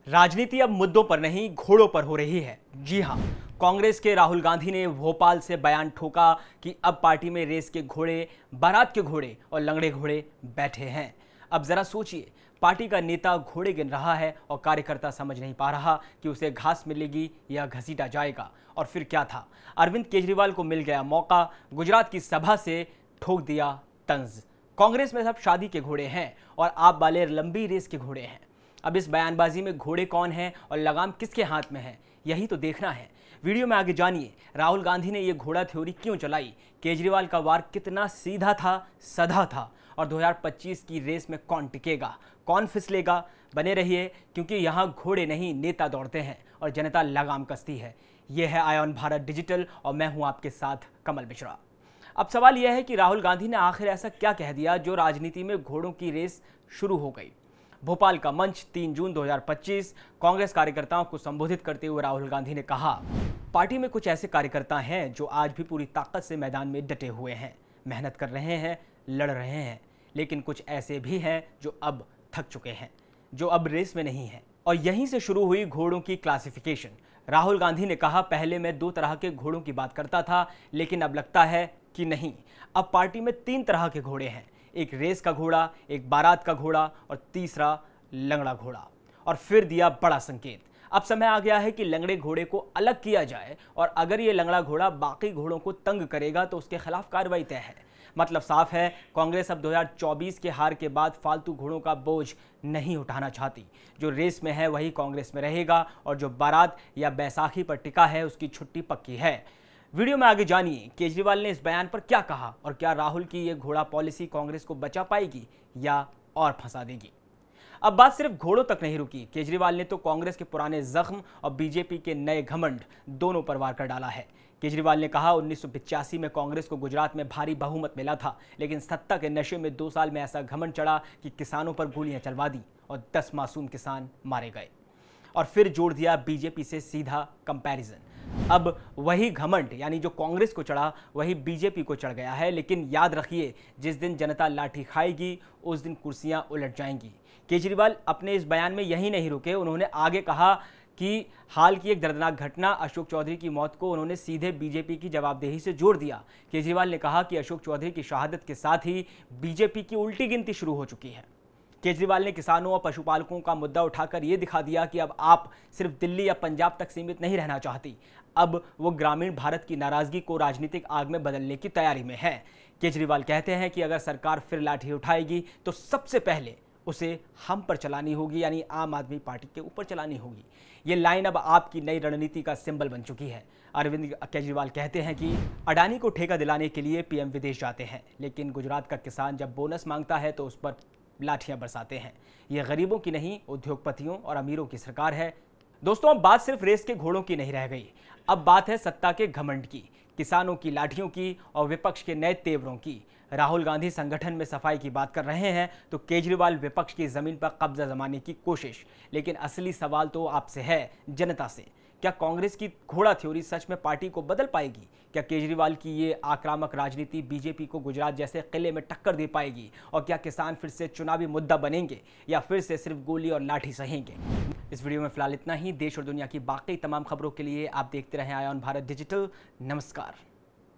राजनीति अब मुद्दों पर नहीं घोड़ों पर हो रही है। जी हां, कांग्रेस के राहुल गांधी ने भोपाल से बयान ठोका कि अब पार्टी में रेस के घोड़े, बारात के घोड़े और लंगड़े घोड़े बैठे हैं। अब जरा सोचिए, पार्टी का नेता घोड़े गिन रहा है और कार्यकर्ता समझ नहीं पा रहा कि उसे घास मिलेगी या घसीटा जाएगा। और फिर क्या था, अरविंद केजरीवाल को मिल गया मौका, गुजरात की सभा से ठोक दिया तंज। कांग्रेस में सब शादी के घोड़े हैं और आप वाले लंबी रेस के घोड़े हैं। अब इस बयानबाजी में घोड़े कौन हैं और लगाम किसके हाथ में है, यही तो देखना है। वीडियो में आगे जानिए राहुल गांधी ने ये घोड़ा थ्योरी क्यों चलाई, केजरीवाल का वार कितना सीधा था, सधा था और 2025 की रेस में कौन टिकेगा, कौन फिसलेगा। बने रहिए, क्योंकि यहाँ घोड़े नहीं नेता दौड़ते हैं और जनता लगाम कसती है। यह है आयोन भारत डिजिटल और मैं हूँ आपके साथ कमल मिश्रा। अब सवाल यह है कि राहुल गांधी ने आखिर ऐसा क्या कह दिया जो राजनीति में घोड़ों की रेस शुरू हो गई। भोपाल का मंच 3 जून 2025। कांग्रेस कार्यकर्ताओं को संबोधित करते हुए राहुल गांधी ने कहा, पार्टी में कुछ ऐसे कार्यकर्ता हैं जो आज भी पूरी ताकत से मैदान में डटे हुए हैं, मेहनत कर रहे हैं, लड़ रहे हैं। लेकिन कुछ ऐसे भी हैं जो अब थक चुके हैं, जो अब रेस में नहीं हैं। और यहीं से शुरू हुई घोड़ों की क्लासिफिकेशन। राहुल गांधी ने कहा, पहले मैं 2 तरह के घोड़ों की बात करता था, लेकिन अब लगता है कि नहीं, अब पार्टी में 3 तरह के घोड़े हैं। एक रेस का घोड़ा, एक बारात का घोड़ा और तीसरा लंगड़ा घोड़ा। और फिर दिया बड़ा संकेत, अब समय आ गया है कि लंगड़े घोड़े को अलग किया जाए और अगर ये लंगड़ा घोड़ा बाकी घोड़ों को तंग करेगा तो उसके खिलाफ कार्रवाई तय है। मतलब साफ है, कांग्रेस अब 2024 के हार के बाद फालतू घोड़ों का बोझ नहीं उठाना चाहती। जो रेस में है वही कांग्रेस में रहेगा और जो बारात या बैसाखी पर टिका है उसकी छुट्टी पक्की है। वीडियो में आगे जानिए केजरीवाल ने इस बयान पर क्या कहा और क्या राहुल की ये घोड़ा पॉलिसी कांग्रेस को बचा पाएगी या और फंसा देगी। अब बात सिर्फ घोड़ों तक नहीं रुकी। केजरीवाल ने तो कांग्रेस के पुराने जख्म और बीजेपी के नए घमंड दोनों पर वार कर डाला है। केजरीवाल ने कहा, 1985 में कांग्रेस को गुजरात में भारी बहुमत मिला था, लेकिन सत्ता के नशे में 2 साल में ऐसा घमंड चढ़ा कि किसानों पर गोलियां चलवा दी और 10 मासूम किसान मारे गए। और फिर जोड़ दिया बीजेपी से सीधा कंपैरिजन। अब वही घमंड यानी जो कांग्रेस को चढ़ा वही बीजेपी को चढ़ गया है। लेकिन याद रखिए, जिस दिन जनता लाठी खाएगी उस दिन कुर्सियां उलट जाएंगी। केजरीवाल अपने इस बयान में यही नहीं रुके, उन्होंने आगे कहा कि हाल की एक दर्दनाक घटना अशोक चौधरी की मौत को उन्होंने सीधे बीजेपी की जवाबदेही से जोड़ दिया। केजरीवाल ने कहा कि अशोक चौधरी की शहादत के साथ ही बीजेपी की उल्टी गिनती शुरू हो चुकी है। केजरीवाल ने किसानों और पशुपालकों का मुद्दा उठाकर यह दिखा दिया कि अब आप सिर्फ दिल्ली या पंजाब तक सीमित नहीं रहना चाहती, अब वो ग्रामीण भारत की नाराजगी को राजनीतिक आग में बदलने की तैयारी में है। केजरीवाल कहते हैं कि अगर सरकार फिर लाठी उठाएगी तो सबसे पहले उसे हम पर चलानी होगी, यानी आम आदमी पार्टी के ऊपर चलानी होगी। ये लाइन अब आपकी नई रणनीति का सिंबल बन चुकी है। अरविंद केजरीवाल कहते हैं कि अडानी को ठेका दिलाने के लिए पीएम विदेश जाते हैं, लेकिन गुजरात का किसान जब बोनस मांगता है तो उस पर लाठियां बरसाते हैं। ये गरीबों की नहीं, उद्योगपतियों और अमीरों की सरकार है। दोस्तों, अब बात सिर्फ रेस के घोड़ों की नहीं रह गई, अब बात है सत्ता के घमंड की, किसानों की लाठियों की और विपक्ष के नए तेवरों की। राहुल गांधी संगठन में सफाई की बात कर रहे हैं तो केजरीवाल विपक्ष की जमीन पर कब्जा जमाने की कोशिश। लेकिन असली सवाल तो आपसे है, जनता से। क्या कांग्रेस की घोड़ा थ्योरी सच में पार्टी को बदल पाएगी? क्या केजरीवाल की ये आक्रामक राजनीति बीजेपी को गुजरात जैसे किले में टक्कर दे पाएगी? और क्या किसान फिर से चुनावी मुद्दा बनेंगे या फिर से सिर्फ गोली और लाठी सहेंगे? इस वीडियो में फिलहाल इतना ही। देश और दुनिया की बाकी तमाम खबरों के लिए आप देखते रहें आयोन भारत डिजिटल। नमस्कार।